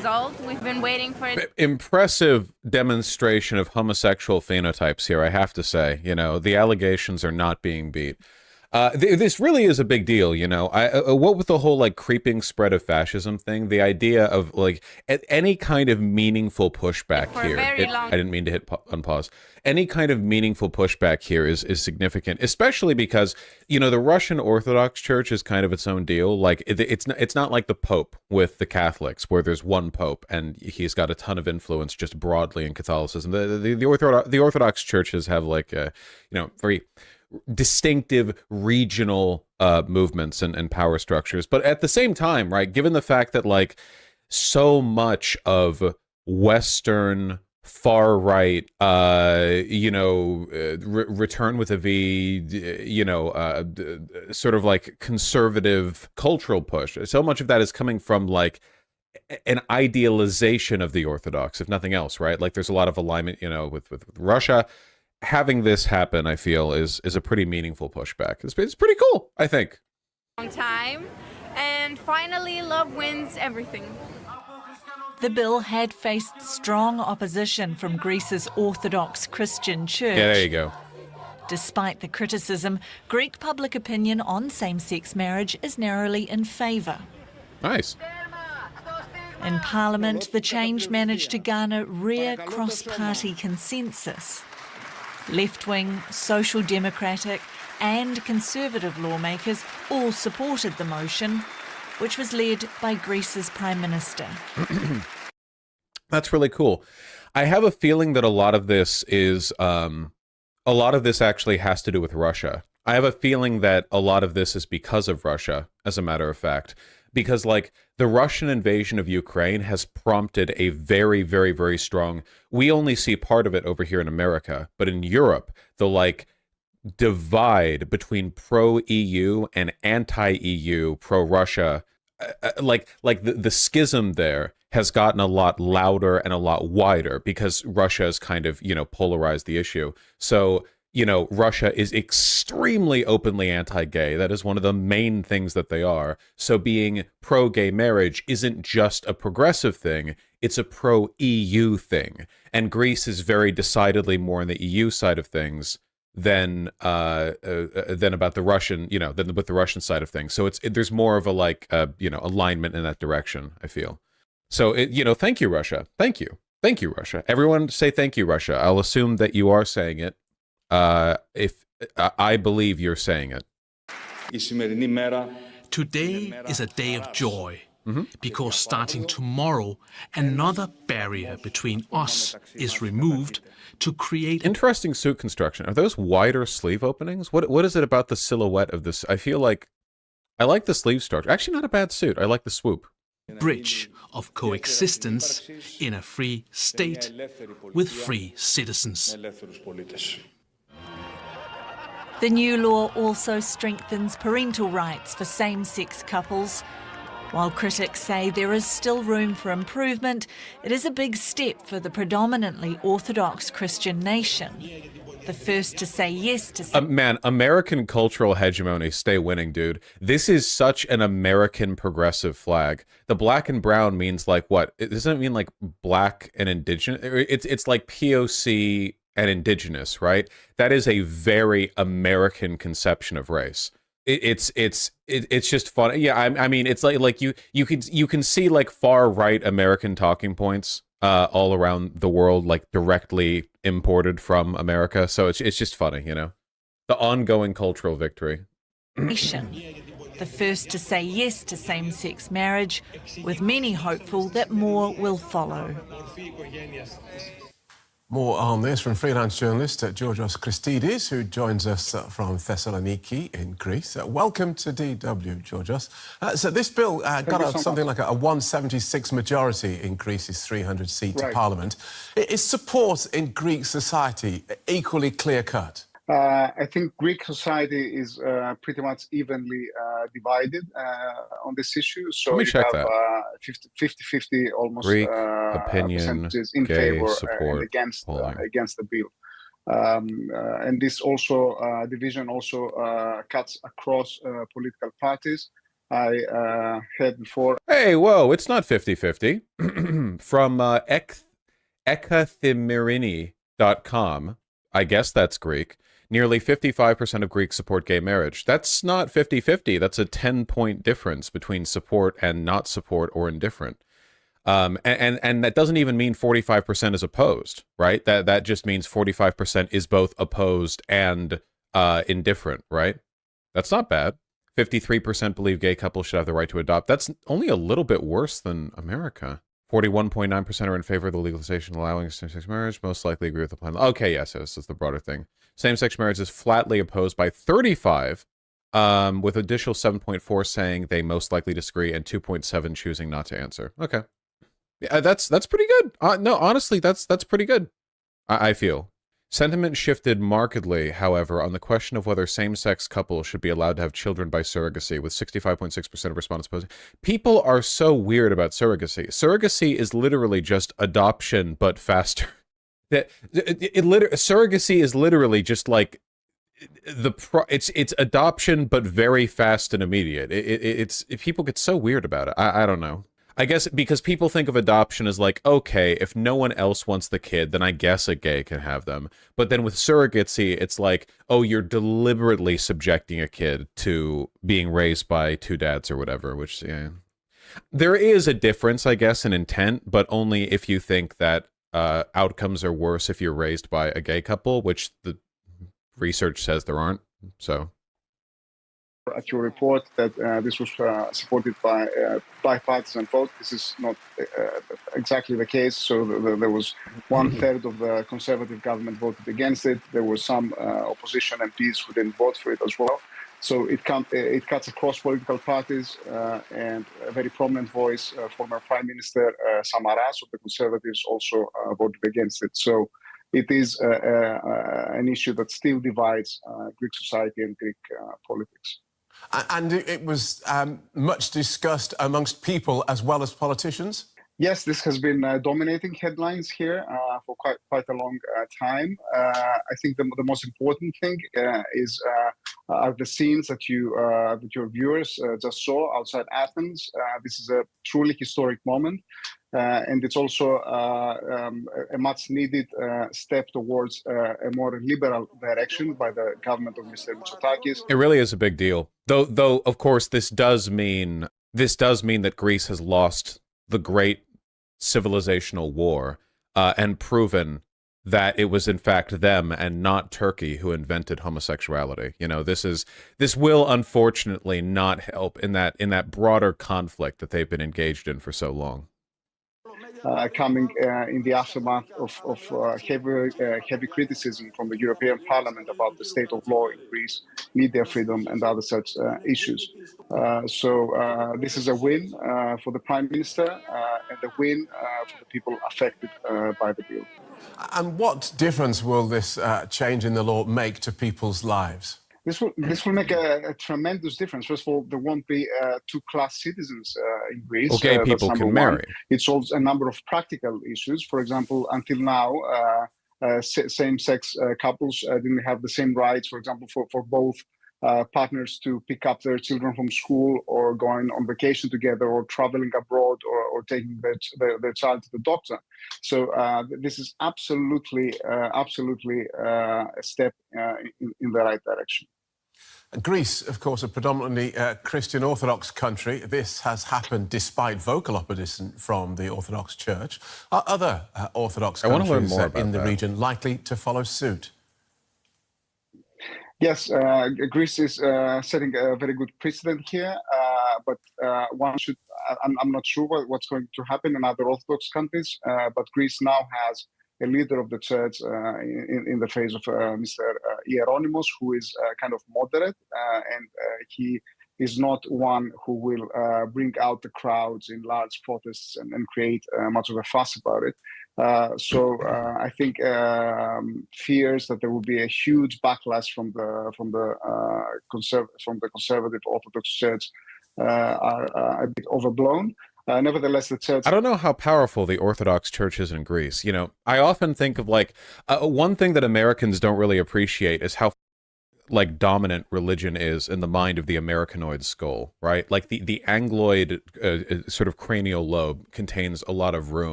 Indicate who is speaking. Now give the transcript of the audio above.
Speaker 1: result. We've been waiting for it.
Speaker 2: Impressive demonstration of homosexual phenotypes here, I have to say. You know, the allegations are not being beat. This really is a big deal, you know. What with the whole like creeping spread of fascism thing, the idea of like any kind of meaningful pushback here. I didn't mean to hit unpause. Any kind of meaningful pushback here is significant, especially because, you know, the Russian Orthodox Church is kind of its own deal. Like it's not like the Pope with the Catholics, where there's one Pope and he's got a ton of influence just broadly in Catholicism. The Orthodox churches have like you know, very distinctive regional movements and power structures. But at the same time, right, given the fact that like so much of Western far right, you know, return with a V, you know, sort of like conservative cultural push, so much of that is coming from like an idealization of the Orthodox, if nothing else, right? Like there's a lot of alignment, you know, with Russia. Having this happen, I feel, is a pretty meaningful pushback. It's pretty cool, I think.
Speaker 1: Long time, and finally, love wins everything.
Speaker 3: The bill had faced strong opposition from Greece's Orthodox Christian Church.
Speaker 2: Yeah, there you go.
Speaker 3: Despite the criticism, Greek public opinion on same-sex marriage is narrowly in favour.
Speaker 2: Nice.
Speaker 3: In Parliament, the change managed to garner rare cross-party consensus. Left-wing, social democratic and conservative lawmakers all supported the motion, which was led by Greece's Prime Minister.
Speaker 2: That's really cool. I have a feeling that a lot of this actually has to do with Russia. I have a feeling that a lot of this is because of Russia, as a matter of fact. Because, like, the Russian invasion of Ukraine has prompted a very, very, very strong... We only see part of it over here in America, but in Europe, the, like, divide between pro-EU and anti-EU, pro-Russia, like the schism there has gotten a lot louder and a lot wider because Russia has kind of, you know, polarized the issue. So... you know, Russia is extremely openly anti-gay. That is one of the main things that they are. So being pro-gay marriage isn't just a progressive thing, it's a pro-EU thing. And Greece is very decidedly more on the EU side of things than about the Russian, you know, than with the Russian side of things. So there's more of a like, you know, alignment in that direction, I feel. So, you know, thank you, Russia. Thank you. Thank you, Russia. Everyone say thank you, Russia. I'll assume that you are saying it. If I believe you're saying it.
Speaker 4: Today is a day of joy, because starting tomorrow, another barrier between us is removed to create...
Speaker 2: Interesting suit construction. Are those wider sleeve openings? What is it about the silhouette of this? I feel like I like the sleeve structure. Actually, not a bad suit. I like the swoop.
Speaker 4: Bridge of coexistence in a free state with free citizens.
Speaker 3: The new law also strengthens parental rights for same-sex couples. While critics say there is still room for improvement, it is a big step for the predominantly Orthodox Christian nation. The first to say yes to...
Speaker 2: man, American cultural hegemony, stay winning, dude. This is such an American progressive flag. The black and brown means like what? Doesn't it mean like black and indigenous? It's like POC... and indigenous, right? That is a very American conception of race. It's just fun. Yeah, I mean, it's like you can see like far right American talking points all around the world, like directly imported from America. So it's just funny, you know, the ongoing cultural victory.
Speaker 3: The first to say yes to same-sex marriage, with many hopeful that more will follow.
Speaker 5: More on this from freelance journalist Georgios Christidis, who joins us from Thessaloniki in Greece. Welcome to DW, Georgios. So this bill got something like a 176 majority in Greece's 300-seat parliament. Is support in Greek society equally clear-cut?
Speaker 6: I think Greek society is pretty much evenly divided on this issue. So you have 50-50 almost
Speaker 2: Greek opinion,
Speaker 6: percentages in
Speaker 2: gay
Speaker 6: favor
Speaker 2: support,
Speaker 6: and against the bill. And this also division also cuts across political parties. I had before.
Speaker 2: Hey, whoa, it's not 50-50. From ekathemirini.com, I guess that's Greek, nearly 55% of Greeks support gay marriage. That's not 50-50. That's a 10-point difference between support and not support or indifferent. And that doesn't even mean 45% is opposed, right? That just means 45% is both opposed and indifferent, right? That's not bad. 53% believe gay couples should have the right to adopt. That's only a little bit worse than America. 41.9% are in favor of the legalization allowing same-sex marriage. Most likely agree with the plan. Okay, yes, this is the broader thing. Same-sex marriage is flatly opposed by 35, with additional 7.4 saying they most likely disagree and 2.7 choosing not to answer. Okay. Yeah, that's pretty good. No, honestly, that's pretty good. I feel. Sentiment shifted markedly, however, on the question of whether same-sex couples should be allowed to have children by surrogacy, with 65.6% of respondents opposing. People are so weird about surrogacy. Surrogacy is literally just adoption, but faster. Surrogacy is literally just like it's adoption, but very fast and immediate. People get so weird about it. I don't know. I guess because people think of adoption as like, okay, if no one else wants the kid, then I guess a gay can have them. But then with surrogacy, it's like, oh, you're deliberately subjecting a kid to being raised by two dads or whatever, which, yeah. There is a difference, I guess, in intent, but only if you think that outcomes are worse if you're raised by a gay couple, which the research says there aren't, so...
Speaker 6: At your report that this was supported by bipartisan vote. This is not exactly the case. So there was 1/3 of the Conservative government voted against it. There were some opposition MPs who didn't vote for it as well. So it cuts across political parties, and a very prominent voice, former Prime Minister Samaras of the Conservatives, also voted against it. So it is an issue that still divides Greek society and Greek politics.
Speaker 5: And it was much discussed amongst people as well as politicians?
Speaker 6: Yes, this has been dominating headlines here for quite a long time. I think the most important thing are the scenes that your viewers just saw outside Athens. This is a truly historic moment. And it's also a much needed step towards a more liberal direction by the government of Mr. Mitsotakis.
Speaker 2: It really is a big deal. Though of course, this does mean that Greece has lost the great civilizational war and proven that it was in fact them and not Turkey who invented homosexuality. You know, this will unfortunately not help in that broader conflict that they've been engaged in for so long.
Speaker 6: Coming in the aftermath of heavy criticism from the European Parliament about the state of law in Greece, media freedom, and other such issues. So this is a win for the Prime Minister and a win for the people affected by the bill.
Speaker 5: And what difference will this change in the law make to people's lives?
Speaker 6: This will make a tremendous difference. First of all, there won't be two-class citizens in Greece.
Speaker 2: Well, gay people can marry.
Speaker 6: It solves a number of practical issues. For example, until now, same-sex couples didn't have the same rights, for example, for both partners to pick up their children from school or going on vacation together or traveling abroad or taking their child to the doctor. So this is absolutely a step in the right direction.
Speaker 5: Greece, of course, a predominantly Christian Orthodox country. This has happened despite vocal opposition from the Orthodox Church. Are other Orthodox countries in the region likely to follow suit?
Speaker 6: Yes, Greece is setting a very good precedent here, but one should. I'm not sure what's going to happen in other Orthodox countries, but Greece now has a leader of the church in the face of Mr. Hieronymus, who is kind of moderate, and he is not one who will bring out the crowds in large protests and create much of a fuss about it. So I think fears that there will be a huge backlash from the conservative Orthodox Church are a bit overblown. Nevertheless, the church...
Speaker 2: I don't know how powerful the Orthodox Church is in Greece. You know, I often think of like one thing that Americans don't really appreciate is how like dominant religion is in the mind of the Americanoid skull, right? Like the Angloid sort of cranial lobe contains a lot of room